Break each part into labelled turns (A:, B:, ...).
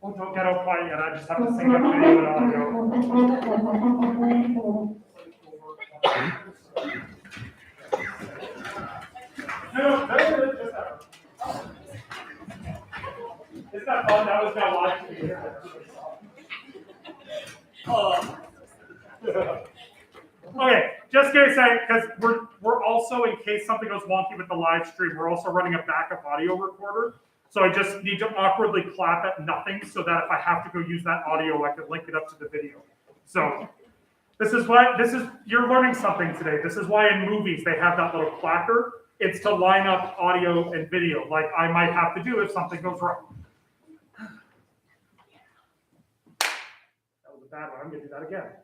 A: Oh, don't get out quiet yet. I just have to sync up video and audio. No, just that. Isn't that fun? That was now live to you. Okay, just gonna say, because we're also, in case something goes wonky with the live stream, we're also running a backup audio recorder. So I just need to awkwardly clap at nothing so that if I have to go use that audio, I can link it up to the video. So you're learning something today. This is why in movies they have that little clacker. It's to line up audio and video, like I might have to do if something goes wrong. That was a bad one. I'm gonna do that again.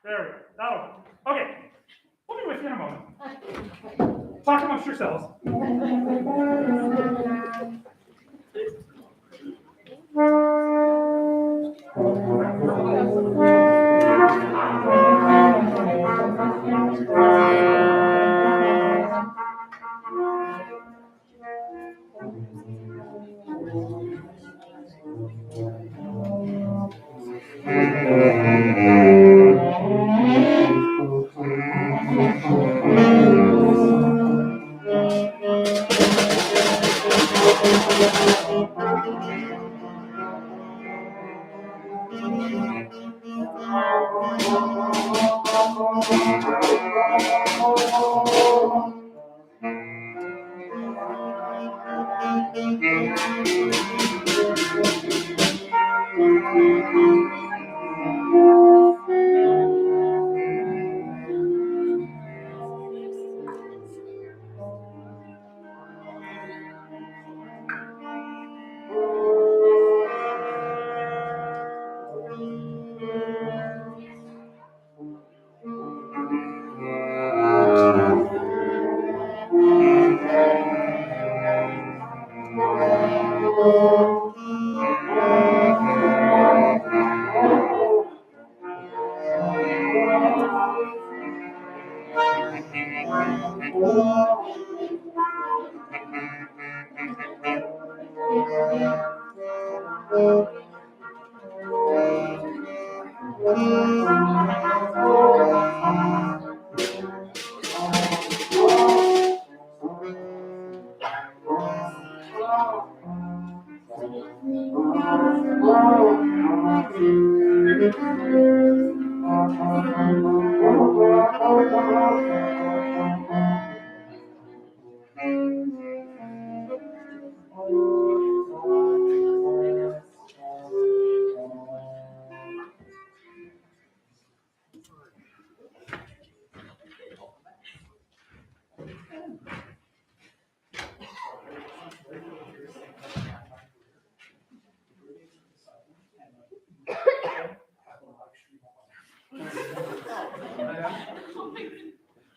A: There we go. That'll work. Okay. We'll be with you in a moment. Talk amongst yourselves.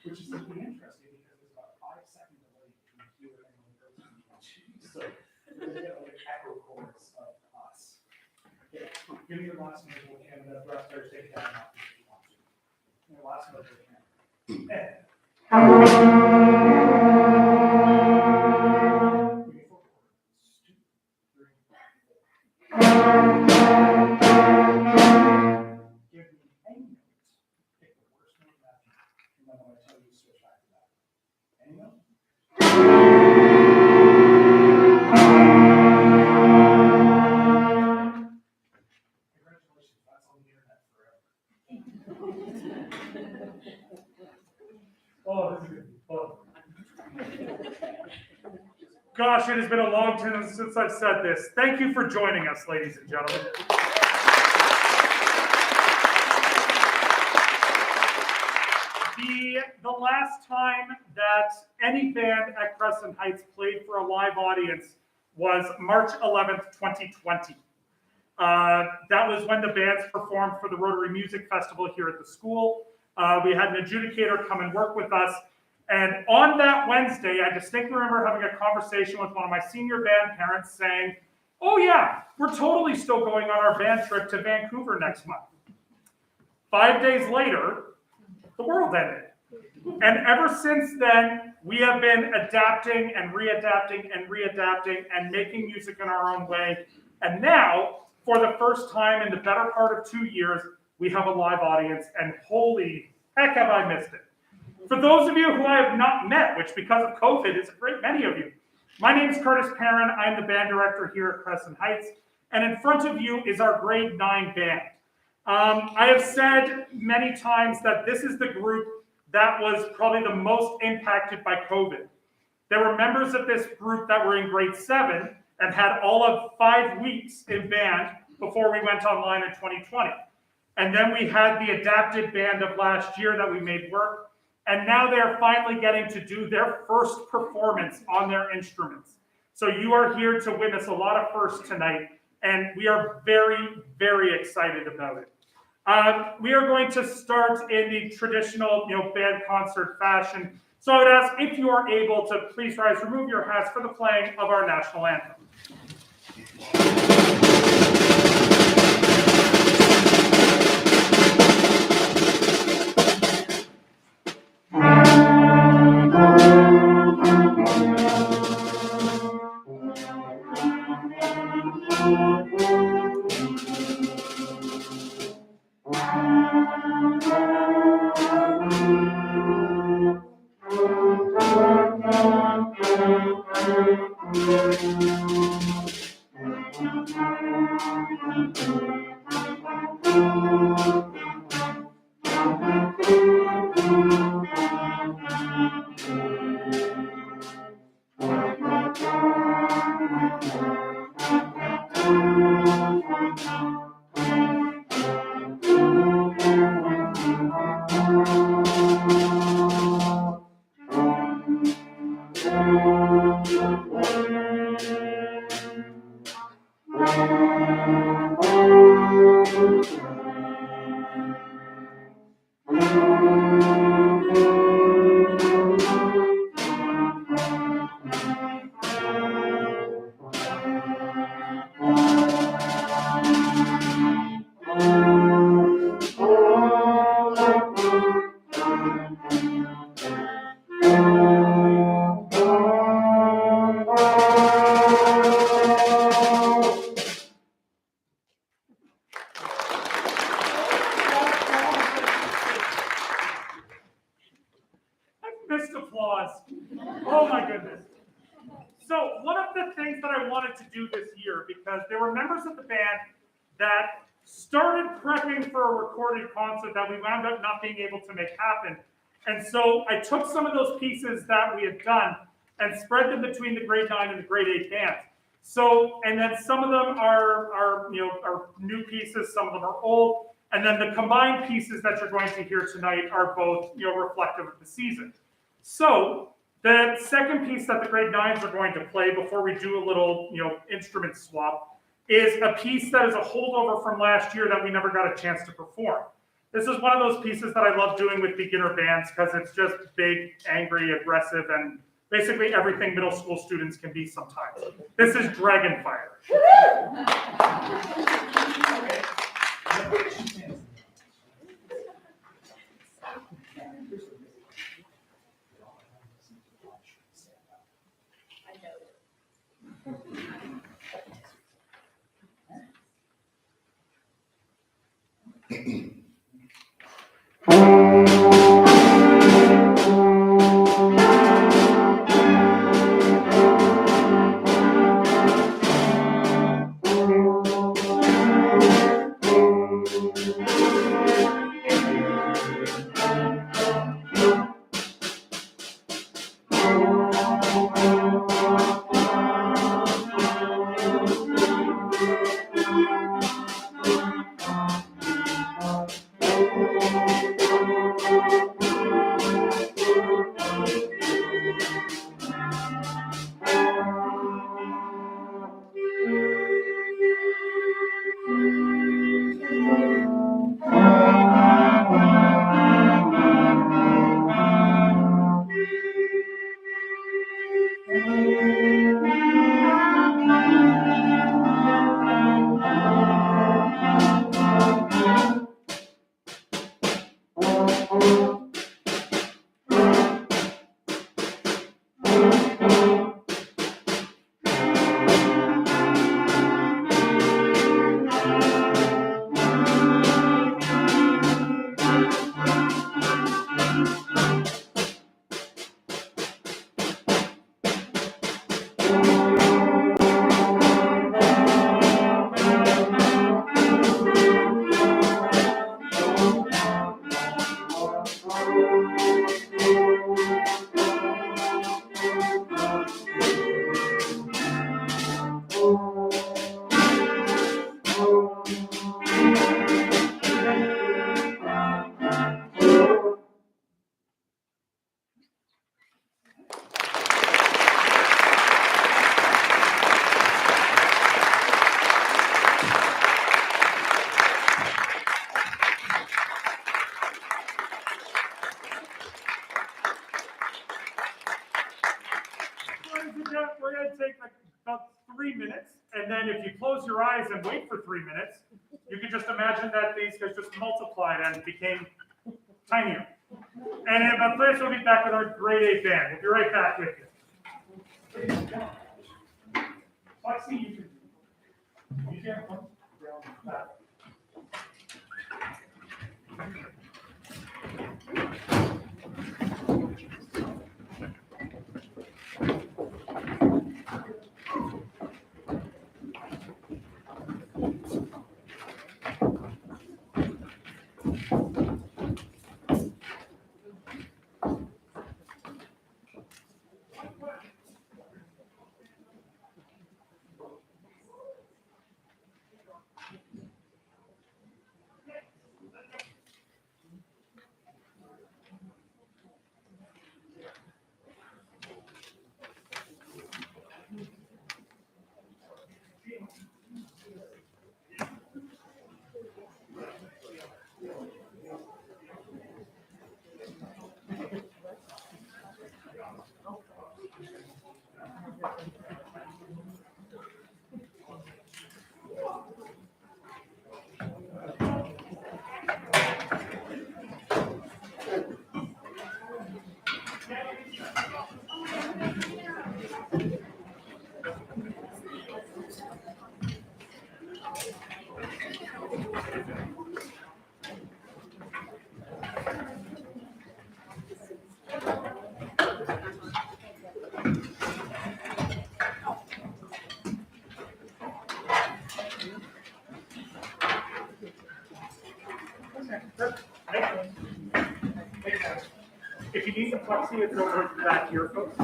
A: Which is something interesting because there's about a 5-second delay between here and when it goes to the so we're going to get like an echo chorus of us. Okay, give me your last note and the rest are take that off if you want to. Your last note and oh, this is going to be fun. Gosh, it has been a long time since I've said this. Thank you for joining us, ladies and gentlemen. The last time that any band at Crescent Heights played for a live audience was March 11th, 2020. That was when the bands performed for the Rotary Music Festival here at the school. We had an adjudicator come and work with us. And on that Wednesday, I distinctly remember having a conversation with one of my senior band parents saying, oh yeah, we're totally still going on our band trip to Vancouver next month. 5 days later, the world ended. And ever since then, we have been adapting and readapting and readapting and making music in our own way. And now, for the first time in the better part of 2 years, we have a live audience, and holy heck have I missed it. For those of you who I have not met, which because of COVID is a great many of you, my name is Curtis Perrin. I'm the band director here at Crescent Heights, and in front of you is our grade 9 band. I have said many times that this is the group that was probably the most impacted by COVID. There were members of this group that were in grade 7 and had all of 5 weeks in band before we went online in 2020. And then we had the adapted band of last year that we made work. And now they're finally getting to do their first performance on their instruments. So you are here to witness a lot of firsts tonight, and we are very, very excited about it. We are going to start in the traditional, band concert fashion. So I would ask if you are able to please rise, remove your hats for the playing of our national anthem. Missed applause. Oh my goodness. So one of the things that I wanted to do this year, because there were members of the band that started prepping for a recorded concert that we wound up not being able to make happen. And so I took some of those pieces that we had done and spread them between the grade 9 and the grade 8 bands. So, and then some of them are new pieces, some of them are old, and then the combined pieces that you're going to hear tonight are both, reflective of the season. So the second piece that the grade 9s are going to play before we do a little, instrument swap is a piece that is a holdover from last year that we never got a chance to perform. This is one of those pieces that I love doing with beginner bands because it's just big, angry, aggressive, and basically everything middle school students can be sometimes. This is Dragonfire. then if you close your eyes and wait for 3 minutes, you can just imagine that these guys just multiplied and became tinier. And in about 3 minutes, we'll be back with our grade 8 band. We'll be right back with you. Lexi, you can come back. If you need the plexi, it's over back here, folks.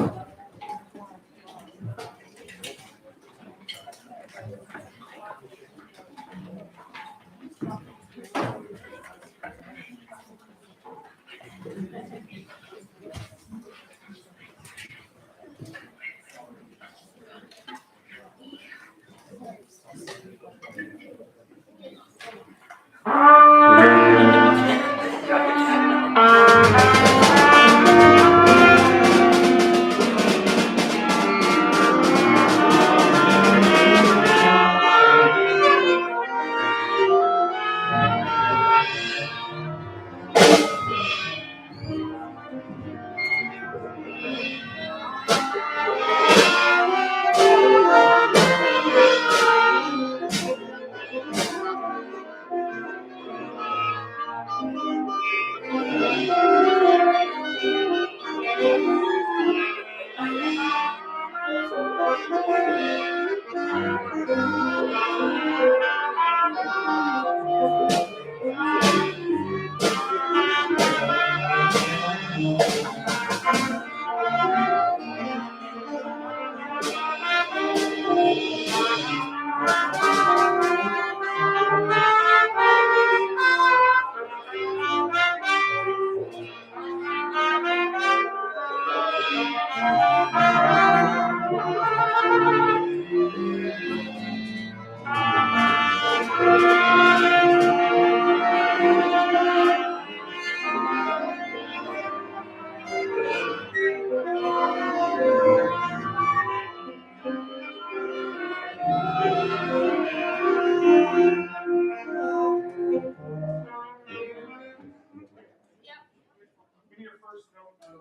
A: Give me your first note of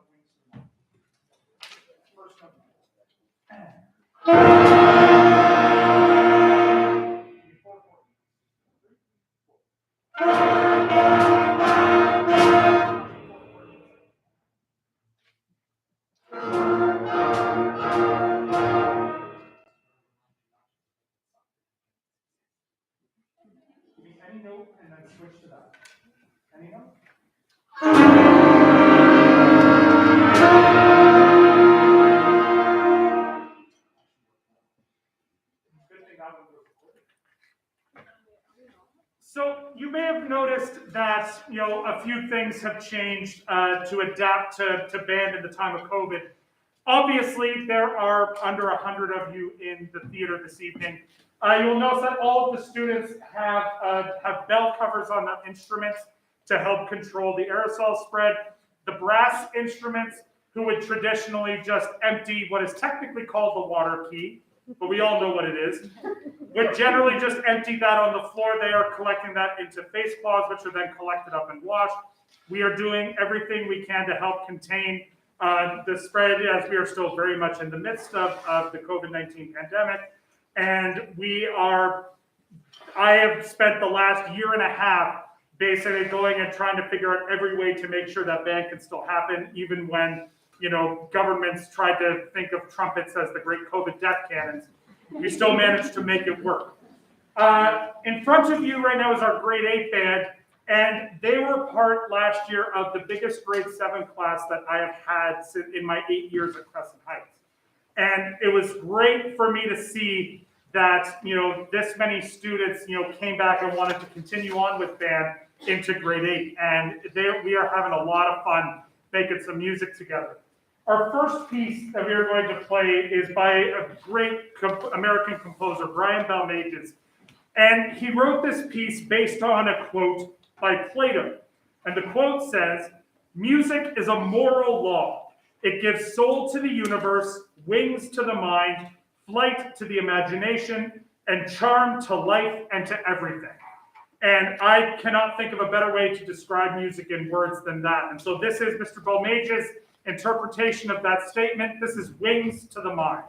A: wings. First note. Give me any note and then switch to that. Any note? So you may have noticed that a few things have changed to adapt to band in the time of COVID. Obviously, there are under 100 of you in the theater this evening. You'll notice that all of the students have bell covers on the instruments to help control the aerosol spread. The brass instruments, who would traditionally just empty what is technically called the water key, but we all know what it is, would generally just empty that on the floor. They are collecting that into face cloths, which are then collected up and washed. We are doing everything we can to help contain the spread, as we are still very much in the midst of the COVID-19 pandemic. And I have spent the last year and a half basically going and trying to figure out every way to make sure that ban can still happen, even when, governments tried to think of trumpets as the great COVID death cannons. We still managed to make it work. In front of you right now is our grade 8 band, and they were part last year of the biggest grade 7 class that I have had in my 8 years at Crescent Heights. And it was great for me to see that, this many students, came back and wanted to continue on with band into grade 8. And we are having a lot of fun making some music together. Our first piece that we are going to play is by a great American composer, Brian Balmages. And he wrote this piece based on a quote by Plato. And the quote says, "Music is a moral law. It gives soul to the universe, wings to the mind, flight to the imagination, and charm to life and to everything." And I cannot think of a better way to describe music in words than that. And so this is Mr. Balmages' interpretation of that statement. This is Wings to the Mind.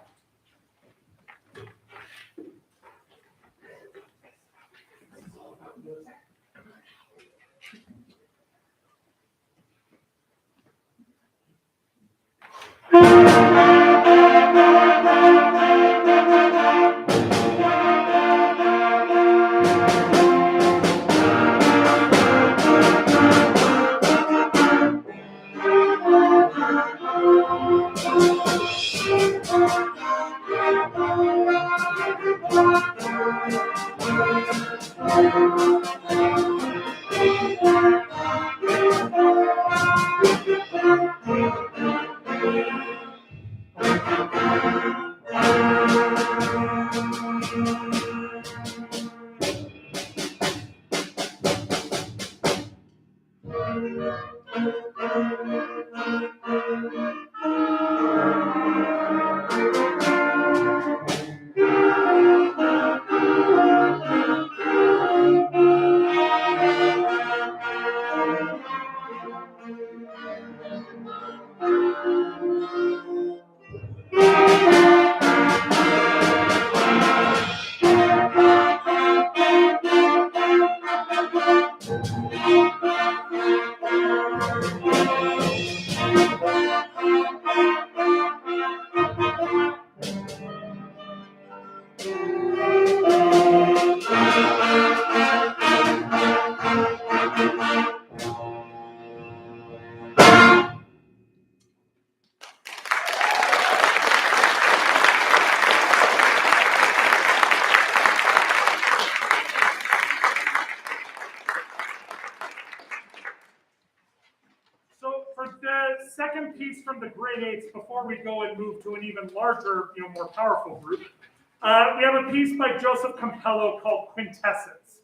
A: Second piece from the grade 8s, before we go and move to an even larger, more powerful group, we have a piece by Joseph Campello called Quintessence.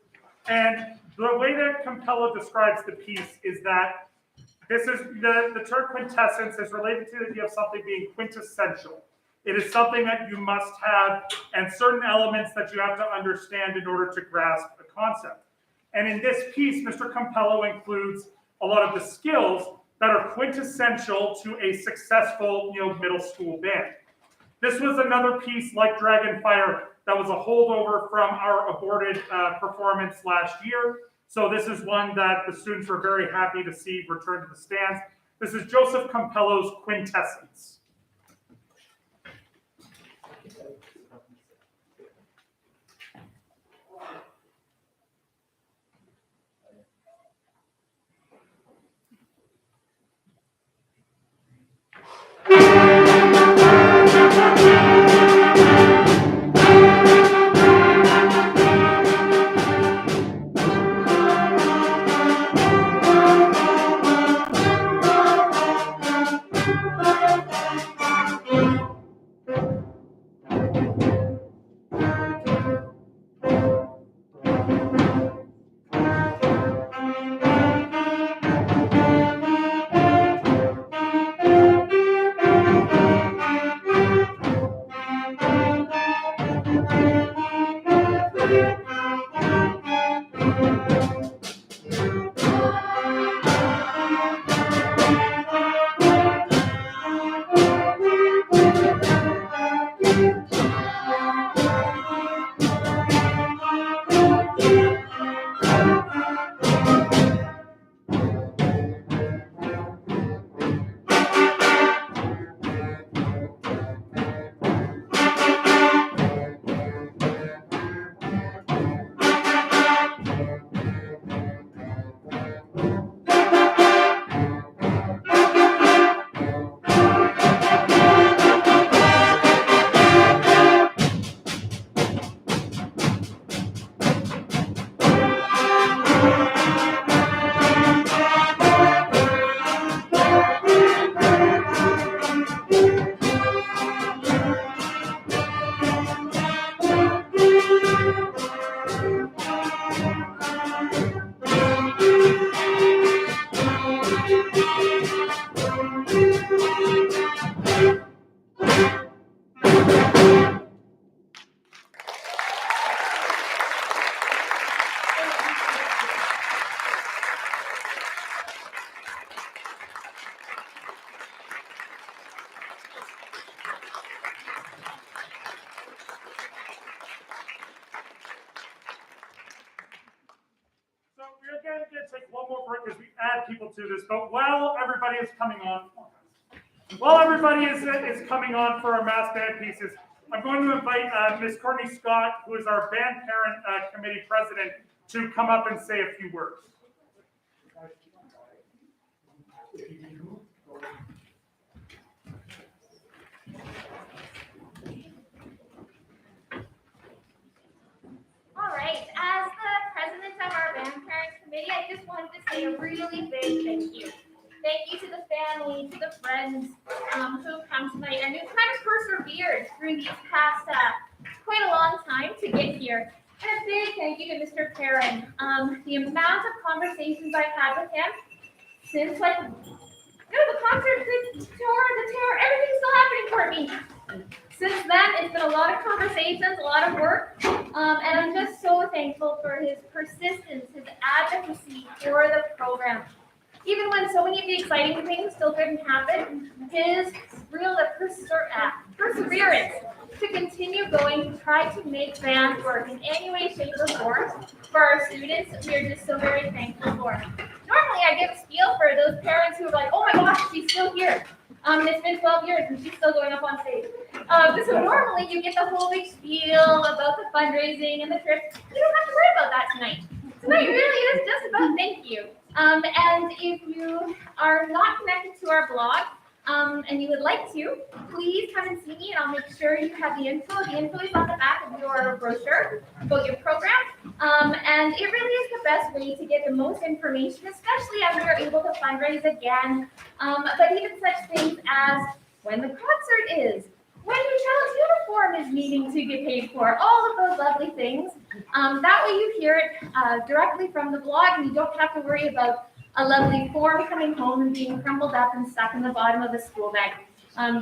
A: And the way that Campello describes the piece is that this is the term quintessence is related to the idea of something being quintessential. It is something that you must have and certain elements that you have to understand in order to grasp a concept. And in this piece, Mr. Campello includes a lot of the skills that are quintessential to a successful, middle school band. This was another piece like Dragonfire that was a holdover from our aborted performance last year. So this is one that the students were very happy to see return to the stands. This is Joseph Campello's Quintessence. one more break as we add people to this, but while everybody is coming on for our mass band pieces, I'm going to invite Ms. Courtney Scott, who is our band parent committee president, to come up and say a few words.
B: All right, as the president of our band parent committee, I just wanted to say a really big thank you. Thank you to the family, to the friends who have come tonight and who kind of persevered through these past quite a long time to get here. And a big thank you to Mr. Perrin. The amount of conversations I've had with him since the concert, the tour, everything's still happening for me. Since then, it's been a lot of conversations, a lot of work, and I'm just so thankful for his persistence, his advocacy for the program. Even when so many of the exciting things still couldn't happen, his real perseverance to continue going, to try to make band work in any way, shape, or form for our students, we are just so very thankful for. Normally, I give a spiel for those parents who are like, oh my gosh, she's still here. It's been 12 years and she's still going up on stage. So normally you get the whole big spiel about the fundraising and the trip. You don't have to worry about that tonight. Tonight really is just about thank you. And if you are not connected to our blog, and you would like to, please come and see me and I'll make sure you have the info. The info is on the back of your brochure about your program. And it really is the best way to get the most information, especially as we are able to fundraise again. But even such things as when the concert is, when your child's uniform is needing to get paid for, all of those lovely things. That way you hear it directly from the blog and you don't have to worry about a lovely form coming home and being crumpled up and stuck in the bottom of the school bag.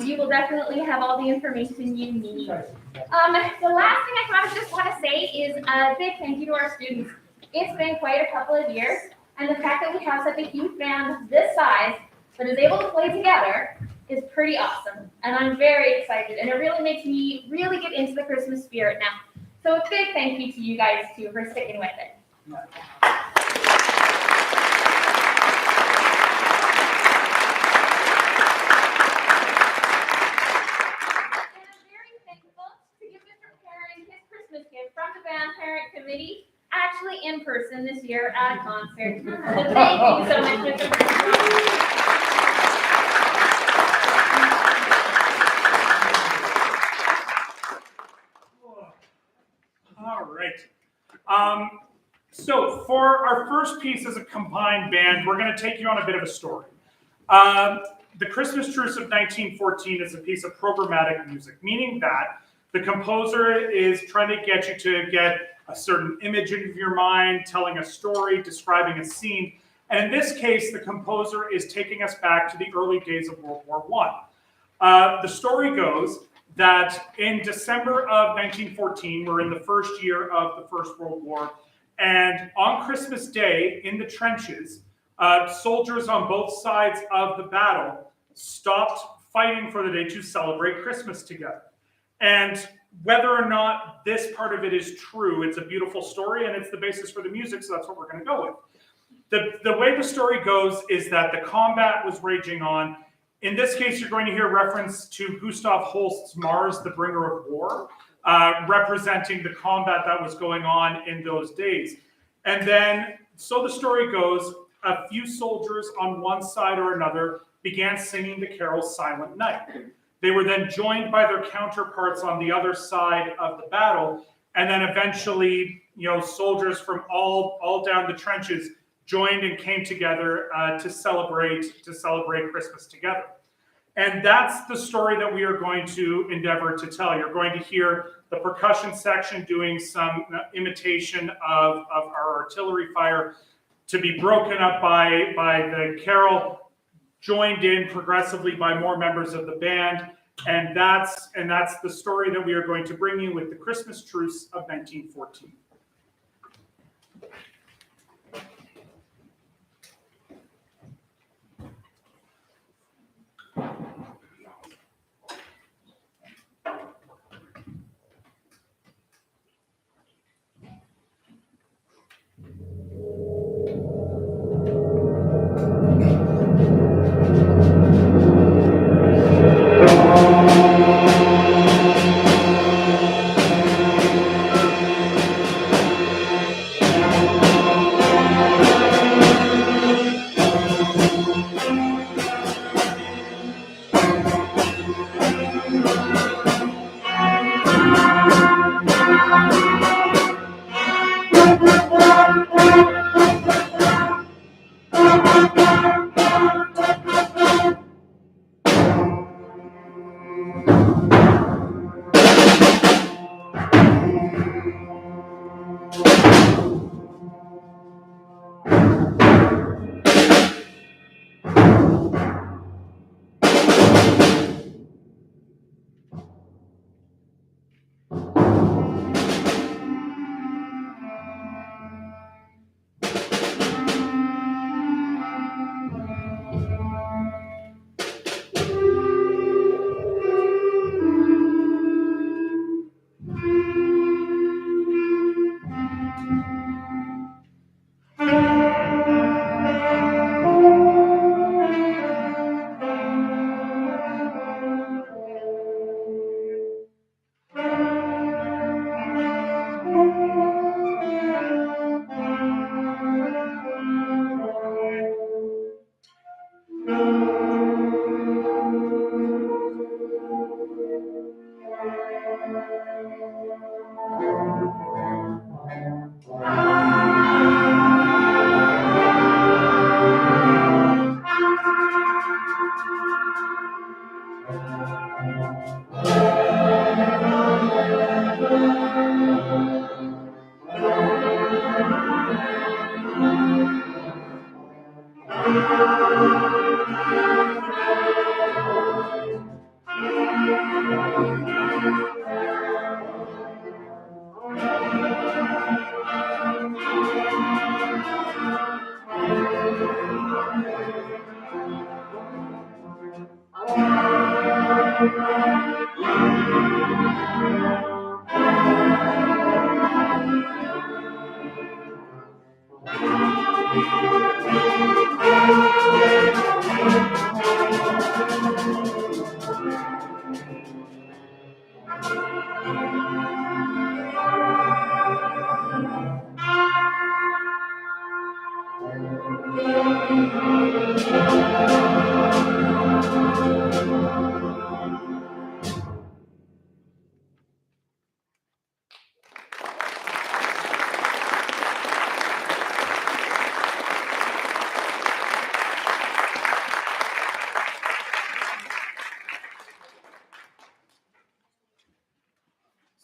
B: You will definitely have all the information you need. The last thing I kind of just want to say is a big thank you to our students. It's been quite a couple of years, and the fact that we have such a huge band this size that is able to play together is pretty awesome. And I'm very excited, and it really makes me really get into the Christmas spirit now. So a big thank you to you guys too for sticking with it. From the band parent committee, actually in person this year at a concert. So thank you so much, Mr.
A: All right. So for our first piece as a combined band, we're going to take you on a bit of a story. The Christmas Truce of 1914 is a piece of programmatic music, meaning that the composer is trying to get you to get a certain image into your mind, telling a story, describing a scene. And in this case, the composer is taking us back to the early days of World War I. The story goes that in December of 1914, we're in the first year of the First World War, and on Christmas Day in the trenches, soldiers on both sides of the battle stopped fighting for the day to celebrate Christmas together. And whether or not this part of it is true, it's a beautiful story and it's the basis for the music, so that's what we're going to go with. The way the story goes is that the combat was raging on. In this case, you're going to hear reference to Gustav Holst's Mars, the Bringer of War, representing the combat that was going on in those days. And then, so the story goes, a few soldiers on one side or another began singing the carol Silent Night. They were then joined by their counterparts on the other side of the battle, and then eventually, soldiers from all down the trenches joined and came together to celebrate Christmas together. And that's the story that we are going to endeavor to tell. You're going to hear the percussion section doing some imitation of our artillery fire, to be broken up by the carol, joined in progressively by more members of the band, and that's the story that we are going to bring you with the Christmas Truce of 1914.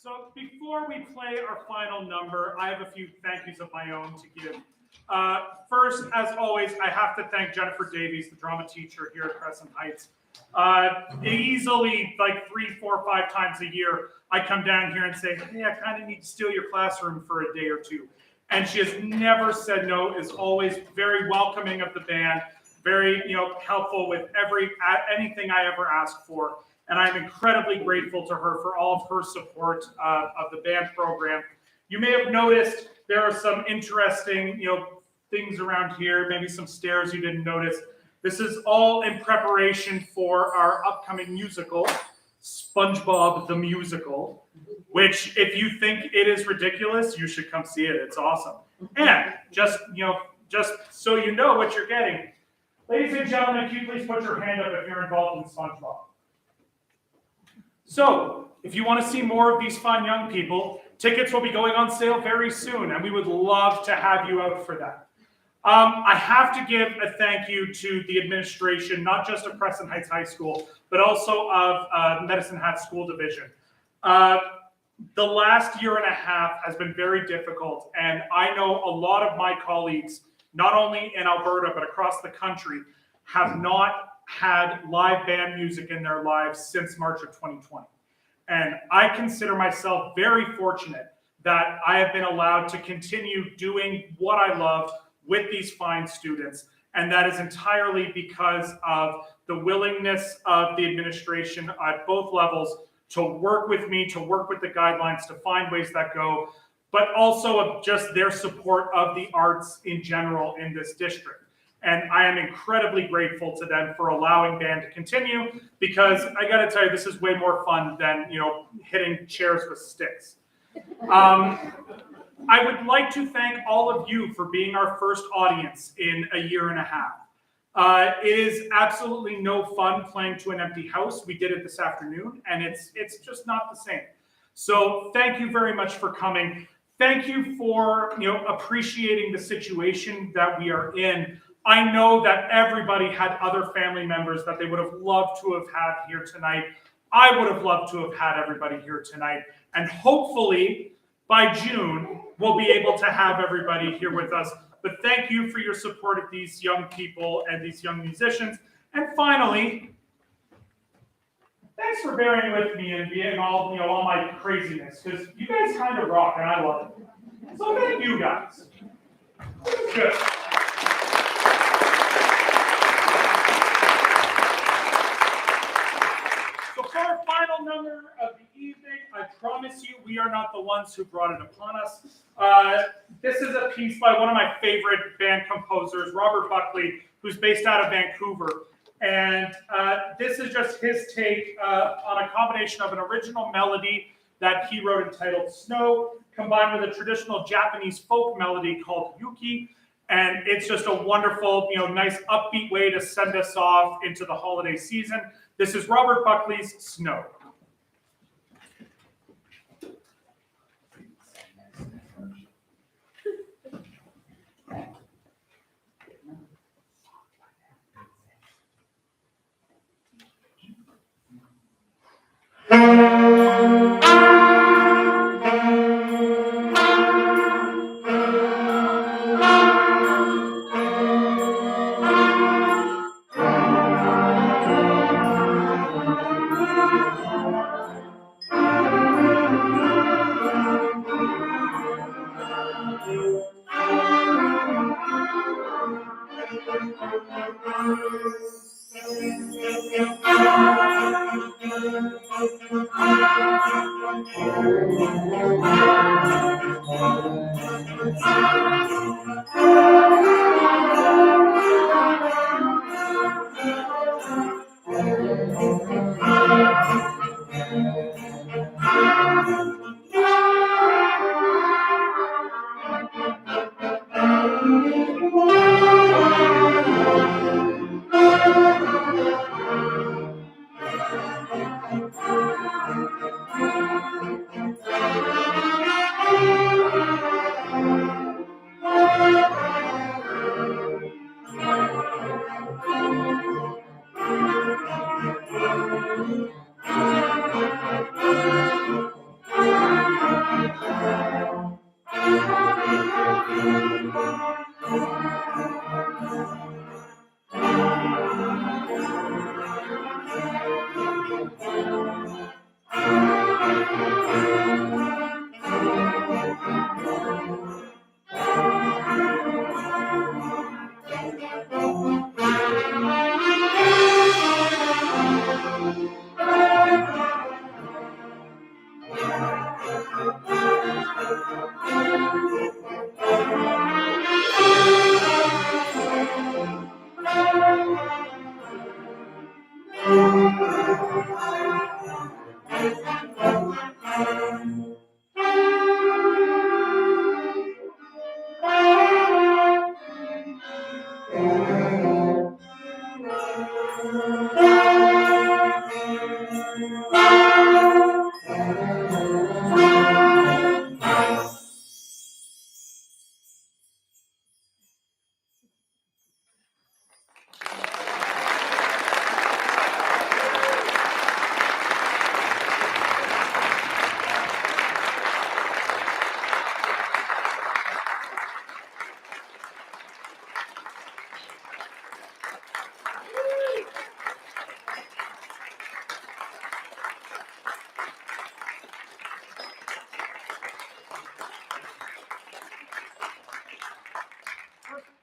A: So before we play our final number, I have a few thank yous of my own to give. First, as always, I have to thank Jennifer Davies, the drama teacher here at Crescent Heights. Easily like 3, 4, 5 times a year, I come down here and say, hey, I kind of need to steal your classroom for a day or two. And she has never said no, is always very welcoming of the band, very helpful with anything I ever ask for. And I'm incredibly grateful to her for all of her support of the band program. You may have noticed there are some interesting things around here, maybe some stairs you didn't notice. This is all in preparation for our upcoming musical, SpongeBob the Musical, which if you think it is ridiculous, you should come see it. It's awesome. And just so you know what you're getting, ladies and gentlemen, can you please put your hand up if you're involved in SpongeBob? So, if you want to see more of these fun young people, tickets will be going on sale very soon, and we would love to have you out for that. I have to give a thank you to the administration, not just of Crescent Heights High School, but also of Medicine Hat School Division. The last year and a half has been very difficult, and I know a lot of my colleagues, not only in Alberta, but across the country, have not had live band music in their lives since March of 2020. And I consider myself very fortunate that I have been allowed to continue doing what I love with these fine students. And that is entirely because of the willingness of the administration at both levels to work with me, to work with the guidelines, to find ways that go, but also of just their support of the arts in general in this district. And I am incredibly grateful to them for allowing band to continue, because I got to tell you, this is way more fun than hitting chairs with sticks. I would like to thank all of you for being our first audience in a year and a half. It is absolutely no fun playing to an empty house. We did it this afternoon, and it's just not the same. So thank you very much for coming. Thank you for appreciating the situation that we are in. I know that everybody had other family members that they would have loved to have had here tonight. I would have loved to have had everybody here tonight. And hopefully by June, we'll be able to have everybody here with us. But thank you for your support of these young people and these young musicians. And finally, thanks for bearing with me and being all my craziness, because you guys kind of rock and I love it. So thank you guys. Good. So for our final number of the evening, I promise you we are not the ones who brought it upon us. This is a piece by one of my favorite band composers, Robert Buckley, who's based out of Vancouver. And this is just his take on a combination of an original melody that he wrote entitled Snow, combined with a traditional Japanese folk melody called Yuki. And it's just a wonderful, nice upbeat way to send us off into the holiday season. This is Robert Buckley's Snow.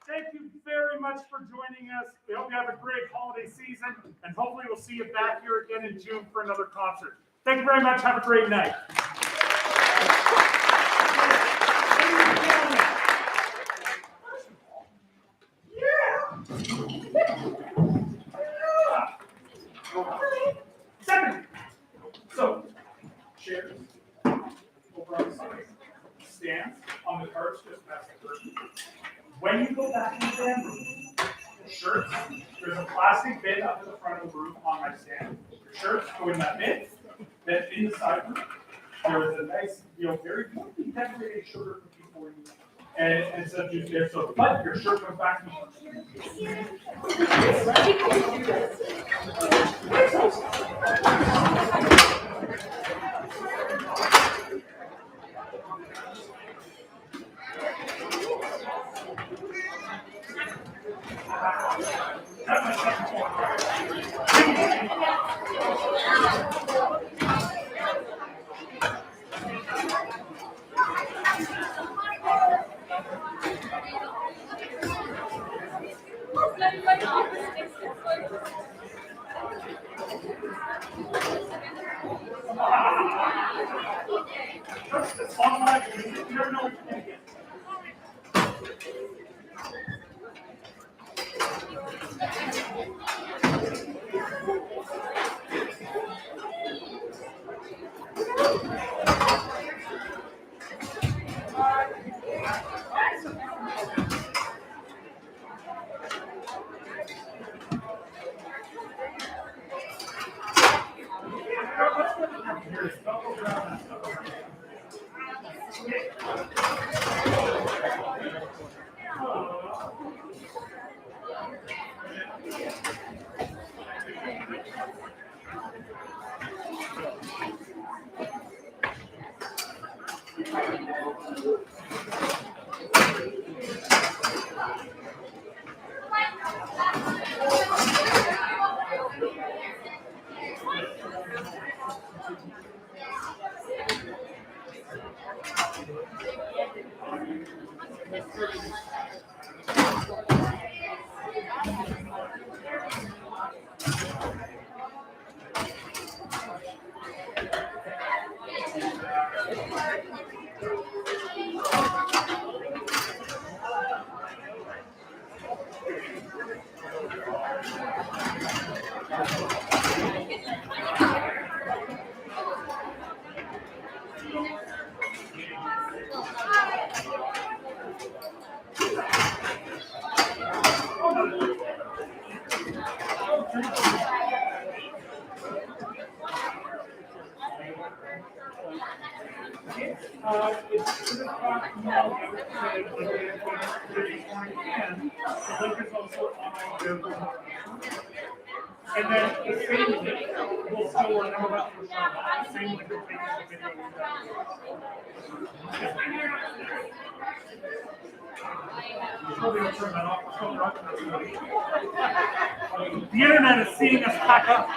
A: Thank you very much for joining us. We hope you have a great holiday season, and hopefully we'll see you back here again in June for another concert. Thank you very much. Have a great night. Second. So, chairs over on the side. Stands on the carts just past the curtain. When you go back in the band room, shirts, there's a plastic bin up at the front of the room on my stand. Your shirts go in that bin. Then in the side room, there is a nice, very beautifully decorated sugar cookie for you. and subdued there. So, but your shirt comes back to and then the same link will still remember what the same link will take the video. Probably gonna turn that off. The internet is seeing us pack up.